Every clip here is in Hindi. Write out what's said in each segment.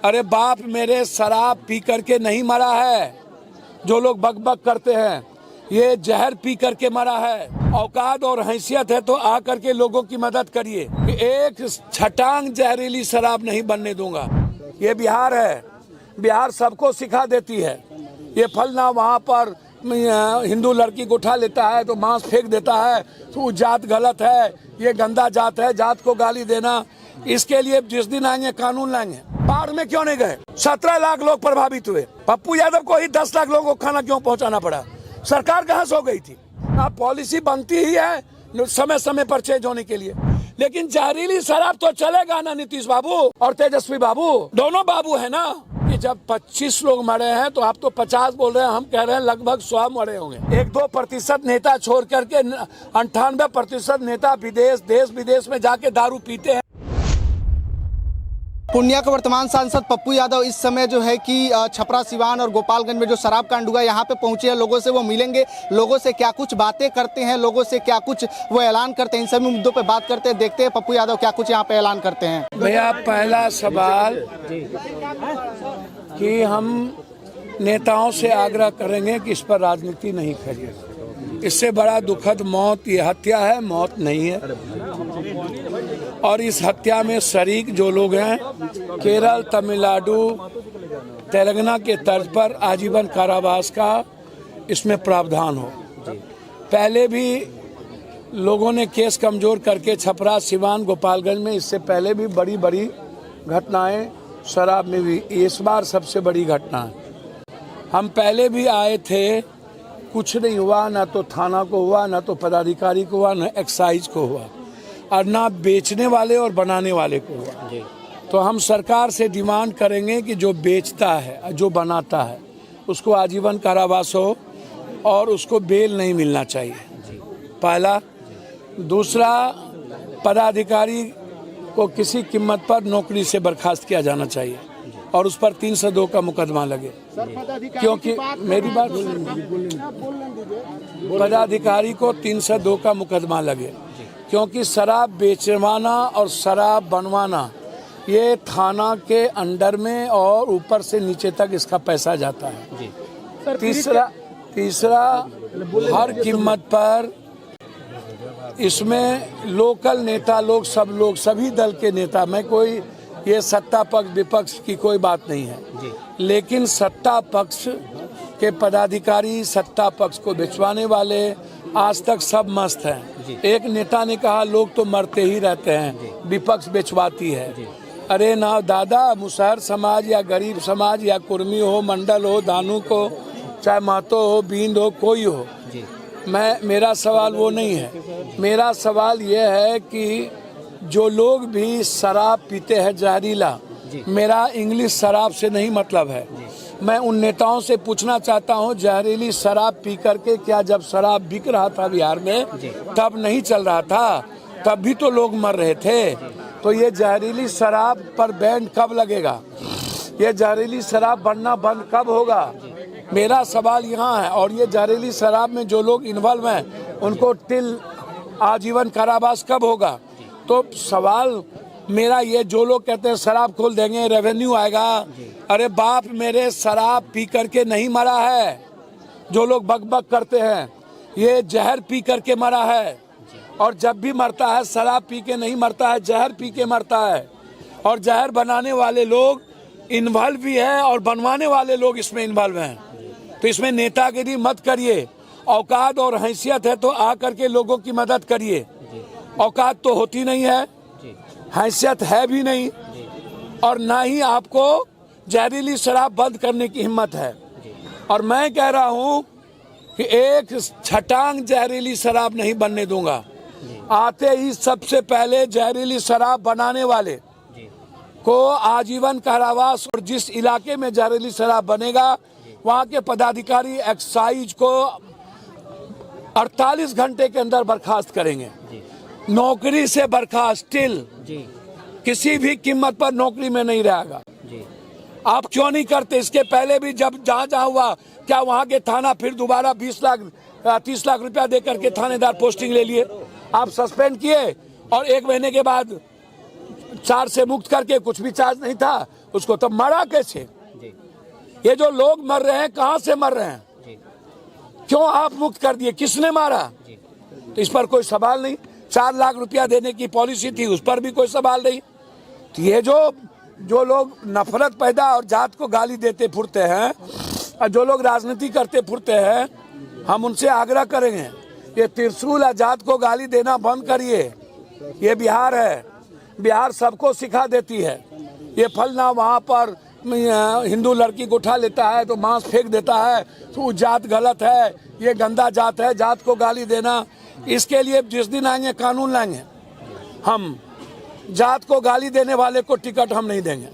अरे बाप मेरे शराब पी करके नहीं मरा है। जो लोग बकबक करते हैं ये जहर पी करके मरा है। औकात और हैसियत है तो आ करके लोगों की मदद करिए। एक छटांग जहरीली शराब नहीं बनने दूंगा। ये बिहार है, बिहार सबको सिखा देती है। ये फलना वहाँ पर हिंदू लड़की को उठा लेता है तो मांस फेंक देता है तो जात गलत है, ये गंदा जात है, जात को गाली देना। इसके लिए जिस दिन आएंगे कानून लाएंगे। बाढ़ में क्यों नहीं गए? 17 लाख लोग प्रभावित हुए। पप्पू यादव को ही 10 लाख लोगों को खाना क्यों पहुंचाना पड़ा? सरकार कहां सो गई थी? आप पॉलिसी बनती ही है समय समय पर चेंज होने के लिए, लेकिन जहरीली शराब तो चलेगा ना। नीतीश बाबू और तेजस्वी बाबू दोनों बाबू है ना। कि जब 25 लोग मरे हैं तो आप तो 50 बोल रहे हैं, हम कह रहे हैं लगभग 100 मरे होंगे। 1-2% नेता छोड़ करके 98% नेता देश विदेश में जाके दारू पीते हैं। पूर्णिया के वर्तमान सांसद पप्पू यादव इस समय जो है कि छपरा सिवान और गोपालगंज में जो शराब कांड हुआ यहाँ पे पहुंचे हैं। लोगों से वो मिलेंगे, लोगों से क्या कुछ बातें करते हैं, लोगों से क्या कुछ वो ऐलान करते हैं, इन सभी मुद्दों पे बात करते हैं। देखते हैं पप्पू यादव क्या कुछ यहाँ पे ऐलान करते हैं। भैया पहला सवाल कि हम नेताओं से आग्रह करेंगे कि इस पर राजनीति नहीं करिए। इससे बड़ा दुखद मौत ये हत्या है, मौत नहीं है। और इस हत्या में शरीक जो लोग हैं केरल, तमिलनाडु, तेलंगाना के तर्ज पर आजीवन कारावास का इसमें प्रावधान हो। पहले भी लोगों ने केस कमजोर करके छपरा, सिवान, गोपालगंज में इससे पहले भी बड़ी बड़ी घटनाएं शराब में भी, इस बार सबसे बड़ी घटना है। हम पहले भी आए थे, कुछ नहीं हुआ, ना तो थाना को हुआ, ना तो पदाधिकारी को हुआ, ना एक्साइज को हुआ, और ना बेचने वाले और बनाने वाले को हुआ। तो हम सरकार से डिमांड करेंगे कि जो बेचता है, जो बनाता है, उसको आजीवन कारावास हो और उसको बेल नहीं मिलना चाहिए, पहला। दूसरा, पदाधिकारी को किसी कीमत पर नौकरी से बर्खास्त किया जाना चाहिए और उस पर 302 का मुकदमा लगे। क्योंकि मेरी बात, पदाधिकारी को 302 का मुकदमा लगे, क्योंकि शराब बेचवाना और शराब बनवाना ये थाना के अंडर में और ऊपर से नीचे तक इसका पैसा जाता है। तीसरा हर कीमत पर इसमें लोकल नेता लोग, सब लोग, सभी दल के नेता, मैं कोई ये सत्ता पक्ष विपक्ष की कोई बात नहीं है, लेकिन सत्ता पक्ष के पदाधिकारी, सत्ता पक्ष को बेचवाने वाले आज तक सब मस्त हैं। एक नेता ने कहा लोग तो मरते ही रहते हैं, विपक्ष बेचवाती है। अरे ना दादा, मुसहर समाज या गरीब समाज या कुर्मी हो, मंडल हो, दानू को, चाहे महतो हो, बींद हो, कोई हो, मेरा सवाल वो नहीं है। मेरा सवाल ये है कि जो लोग भी शराब पीते हैं जहरीला, मेरा इंग्लिश शराब से नहीं मतलब है, मैं उन नेताओं से पूछना चाहता हूं, जहरीली शराब पी करके क्या जब शराब बिक रहा था बिहार में तब नहीं चल रहा था? तब भी तो लोग मर रहे थे। तो ये जहरीली शराब पर बैन कब लगेगा? ये जहरीली शराब बनना बंद कब होगा? मेरा सवाल यहाँ है। और ये जहरीली शराब में जो लोग इन्वॉल्व हैं उनको आजीवन कारावास कब होगा? तो सवाल मेरा ये, जो लोग कहते हैं शराब खोल देंगे रेवेन्यू आएगा, अरे बाप मेरे शराब पी करके नहीं मरा है। जो लोग बकबक करते हैं ये जहर पी करके मरा है, और जब भी मरता है शराब पी के नहीं मरता है, जहर पी के मरता है। और जहर बनाने वाले लोग इन्वॉल्व भी है और बनवाने वाले लोग इसमें इन्वॉल्व हैं। तो इसमें नेतागिरी मत करिए। औकात और हैसियत है तो आ करके लोगों की मदद करिए। औकात तो होती नहीं है, हैसियत है भी नहीं, और ना ही आपको जहरीली शराब बंद करने की हिम्मत है। और मैं कह रहा हूं कि एक छटांग जहरीली शराब नहीं बनने दूंगा। आते ही सबसे पहले जहरीली शराब बनाने वाले को आजीवन कारावास, और जिस इलाके में जहरीली शराब बनेगा वहां के पदाधिकारी, एक्साइज को 48 घंटे के अंदर बर्खास्त करेंगे। नौकरी से बर्खास्त, स्टिल किसी भी कीमत पर नौकरी में नहीं रहेगा। आप क्यों नहीं करते? इसके पहले भी जब जहाँ हुआ, क्या वहाँ के थाना फिर दोबारा 20 लाख 30 लाख रुपया दे करके थानेदार पोस्टिंग ले लिए? आप सस्पेंड किए और 1 महीने के बाद चार्ज से मुक्त करके, कुछ भी चार्ज नहीं था, उसको, तब मरा कैसे? ये जो लोग मर रहे हैं कहाँ से मर रहे हैं? क्यों आप मुक्त कर दिए? किसने मारा? तो इस पर कोई सवाल नहीं। 4 लाख रुपया देने की पॉलिसी थी, उस पर भी कोई सवाल नहीं। तो ये जो लोग नफरत पैदा और जात को गाली देते फिरते हैं और जो लोग राजनीति करते फिरते हैं, हम उनसे आग्रह करेंगे ये त्रिशूल और जात को गाली देना बंद करिए। ये बिहार है, बिहार सबको सिखा देती है। ये फलना वहाँ पर हिंदू लड़की को उठा लेता है तो मांस फेंक देता है, तो वो जात गलत है, ये गंदा जात है, जात को गाली देना। इसके लिए जिस दिन आएंगे कानून लाएंगे। हम जात को गाली देने वाले को टिकट हम नहीं देंगे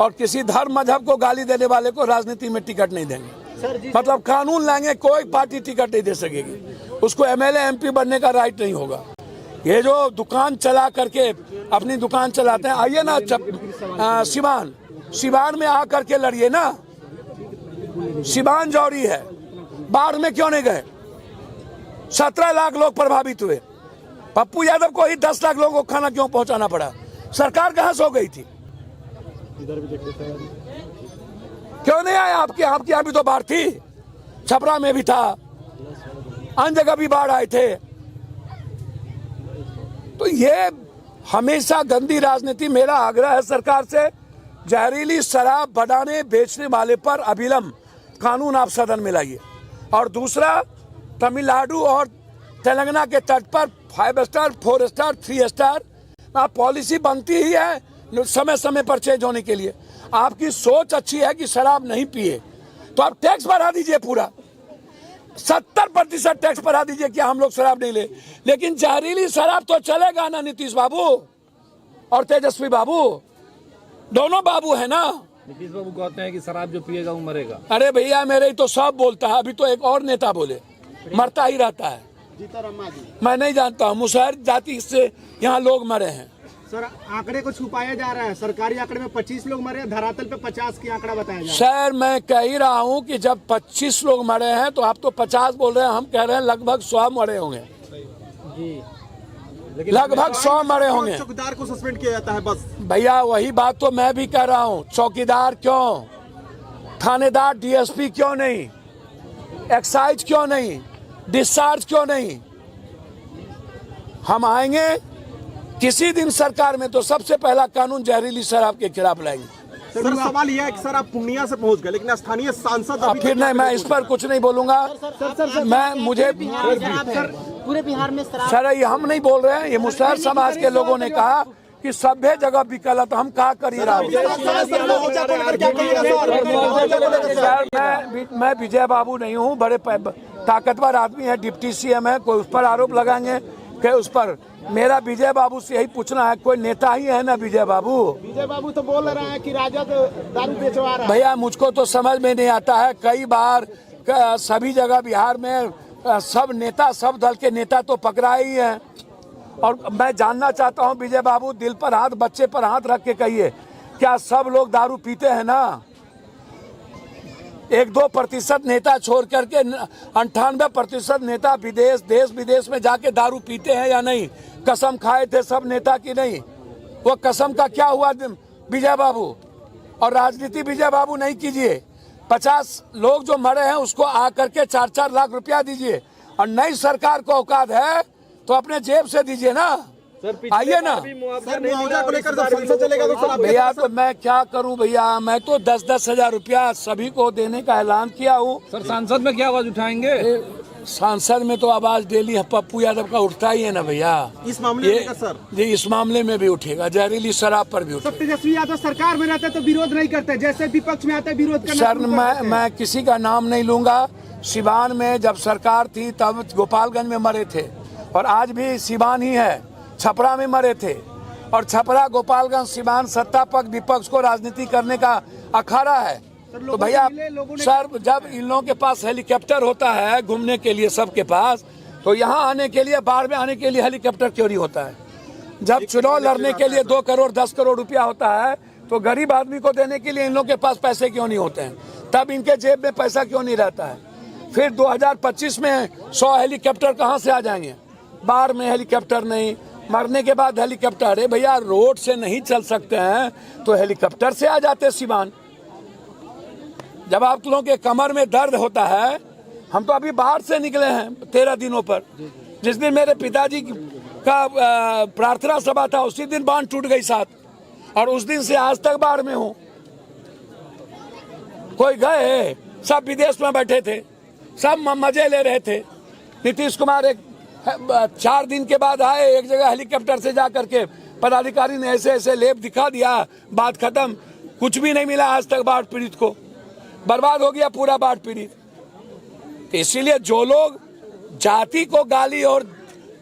और किसी धर्म मजहब को गाली देने वाले को राजनीति में टिकट नहीं देंगे। मतलब कानून लाएंगे, कोई पार्टी टिकट नहीं दे सकेगी, उसको एमएलए एमपी बनने का राइट नहीं होगा। ये जो दुकान चला करके अपनी दुकान चलाते हैं, आइए ना सिवान में आ करके लड़िए ना। सिवान जौरी है, बाढ़ में क्यों नहीं गए? 17 लाख लोग प्रभावित हुए। पप्पू यादव को ही 10 लाख लोगों को खाना क्यों पहुंचाना पड़ा? सरकार कहां सो गई थी? क्यों नहीं आया? आपके यहाँ भी तो बाढ़ थी, छपरा में भी था, अन्य जगह भी बाढ़ आए थे। तो ये हमेशा गंदी राजनीति। मेरा आग्रह है सरकार से, जहरीली शराब बनाने बेचने वाले पर अविलंब कानून आप सदन में लाइए। और दूसरा, तमिलनाडु और तेलंगाना के तट पर 5 स्टार 4 स्टार 3 स्टार आप पॉलिसी बनती ही है समय समय पर चेंज होने के लिए। आपकी सोच अच्छी है कि शराब नहीं पिए, तो आप टैक्स बढ़ा दीजिए, पूरा 70% टैक्स बढ़ा दीजिए कि हम लोग शराब नहीं ले। लेकिन जहरीली शराब तो चलेगा ना नीतीश बाबू और तेजस्वी बाबू, दोनों बाबू है ना। नीतीश बाबू कहते हैं कि शराब जो पिएगा वो मरेगा। अरे भैया, मेरे ही तो सब बोलता है। अभी तो एक और नेता बोले मरता ही रहता है। मैं नहीं जानता हूँ, मुसहर जाति से यहाँ लोग मरे हैं। सर, आंकड़े को छुपाया जा रहा है। सरकारी आंकड़े में 25 लोग मरे, धरातल पे 50 की आंकड़ा बताया जा रहा है। सर, मैं कह ही रहा हूँ कि जब 25 लोग मरे हैं तो आप तो 50 बोल रहे हैं, हम कह रहे हैं लगभग 100 मरे होंगे जी। लगभग 100 मरे होंगे। चौकीदार को सस्पेंड किया जाता है बस। भैया, वही बात तो मैं भी कह रहा हूँ। चौकीदार क्यों, थानेदार डीएसपी क्यों नहीं, एक्साइज क्यों नहीं, डिस्चार्ज क्यों नहीं? हम आएंगे किसी दिन सरकार में तो सबसे पहला कानून जहरीली शराब के खिलाफ लाएंगे। सर, सवाल यह है कि सर आप पूर्णिया से पहुंच गए, लेकिन स्थानीय सांसद अब फिर नहीं, मैं इस पर कुछ नहीं बोलूंगा। मैं मुझे पूरे बिहार में सर, ये हम नहीं बोल रहे हैं, ये मुसहर समाज के लोगों ने कहा कि सभ्य जगह बिकल, तो हम कहा कर ही रहा हूँ। मैं विजय बाबू नहीं हूँ, बड़े ताकतवर आदमी है, डिप्टी सीएम है, कोई उस पर आरोप लगाएंगे कि उस पर। मेरा विजय बाबू से यही पूछना है, कोई नेता ही है ना विजय बाबू? विजय बाबू तो बोल रहा है कि राजद दारू बेचवा रहा है। भैया, मुझको तो समझ में नहीं आता है। कई बार सभी जगह बिहार में सब नेता, सब दल के नेता तो पकड़ा ही हैं। और मैं जानना चाहता हूं विजय बाबू, दिल पर हाथ, बच्चे पर हाथ रख के कहिए, क्या सब लोग दारू पीते हैं ना? 1-2% नेता छोड़ करके 98% नेता देश विदेश में जाके दारू पीते हैं या नहीं? कसम खाए थे सब नेता की नहीं? वो कसम का क्या हुआ विजय बाबू? और राजनीति विजय बाबू नहीं कीजिए। 50 लोग जो मरे हैं उसको आकर के 4-4 लाख रुपया दीजिए। और नई सरकार को औकात है तो अपने जेब से दीजिए ना, आइए ना। मुआवजा को लेकर जब संसद चलेगा तो सर भैया, तो मैं क्या करूं भैया, मैं तो 10-10 हजार रुपया सभी को देने का ऐलान किया हूँ। सर, सांसद में क्या आवाज उठाएंगे? सांसद में तो आवाज डेली पप्पू यादव का उठता ही है ना भैया। इस मामले में सर, जी, इस मामले में भी उठेगा, जहरीली शराब पर भी उठेगा। तेजस्वी यादव सरकार में रहते तो विरोध नहीं करते, जैसे विपक्ष में आते विरोध करना। सर, मैं किसी का नाम नहीं लूंगा। सिवान में जब सरकार थी तब गोपालगंज में मरे थे, और आज भी सिवान ही है। छपरा में मरे थे, और छपरा, गोपालगंज, सिवान सत्ता पक्ष विपक्ष को राजनीति करने का अखाड़ा है। तो भैया सर, जब इन लोगों के पास हेलीकॉप्टर होता है घूमने के लिए सबके पास, तो यहाँ आने के लिए, बाढ़ में आने के लिए हेलीकॉप्टर क्यों नहीं होता है? जब चुनाव लड़ने के लिए 2 करोड़ 10 करोड़ रुपया होता है, तो गरीब आदमी को देने के लिए इन लोगों के पास पैसे क्यों नहीं होते हैं? तब इनके जेब में पैसा क्यों नहीं रहता है? फिर 2025 में 100 हेलीकॉप्टर कहाँ से आ जाएंगे? बाढ़ में हेलीकॉप्टर नहीं, मरने के बाद हेलीकॉप्टर, अरे भैया रोड से नहीं चल सकते हैं तो हेलीकॉप्टर से आ जाते सिवान। जब आप लोगों के कमर में दर्द होता है, हम तो अभी बाहर से निकले हैं 13 दिनों पर, जिस दिन मेरे पिताजी का प्रार्थना सभा था उसी दिन बांध टूट गई साथ, और उस दिन से आज तक बाढ़ में हूँ। कोई गए, सब विदेश में बैठे थे, सब मजे ले रहे थे। नीतीश कुमार एक 4 दिन के बाद आए, एक जगह हेलीकॉप्टर से जा करके पदाधिकारी ने ऐसे ऐसे लेप दिखा दिया, बात खत्म। कुछ भी नहीं मिला आज तक बाढ़ पीड़ित को, बर्बाद हो गया पूरा बाढ़ पीड़ित। तो इसीलिए जो लोग जाति को गाली और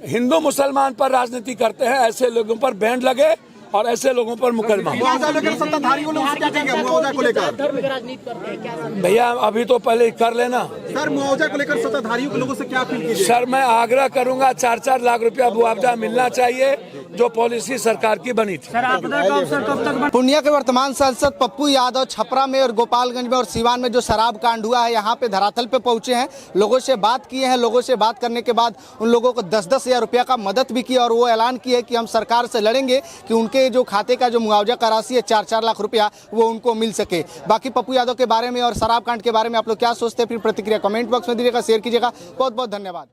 हिंदू मुसलमान पर राजनीति करते हैं, ऐसे लोगों पर बैंड लगे और ऐसे लोगों पर मुकदमा। सत्ताधारियों लोग क्या कहेंगे मुआवजा को लेकर? धर्म की राजनीति करते हैं क्या? भैया अभी तो पहले कर लेना सर, मुआवजा को लेकर सत्ताधारियों के लोगों से क्या अपील कीजिए? सर, मैं आग्रह करूंगा 4-4 लाख रुपया मुआवजा मिलना चाहिए, जो पॉलिसी सरकार की बनी थी। पूर्णिया के वर्तमान सांसद पप्पू यादव छपरा में और गोपालगंज में और सीवान में जो शराब कांड हुआ है, यहाँ पे धरातल पे पहुंचे हैं, लोगों से बात किए हैं। लोगों से बात करने के बाद उन लोगों को 10-10 हज़ार रुपया का मदद भी की और वो ऐलान किया कि हम सरकार से लड़ेंगे कि उनके जो खाते का जो मुआवजा का राशि है 4-4 लाख रुपया वो उनको मिल सके। बाकी पप्पू यादव के बारे में और शराब कांड के बारे में आप लोग क्या सोचते हैं, फिर प्रतिक्रिया कमेंट बॉक्स में दीजिएगा, शेयर कीजिएगा। बहुत बहुत धन्यवाद।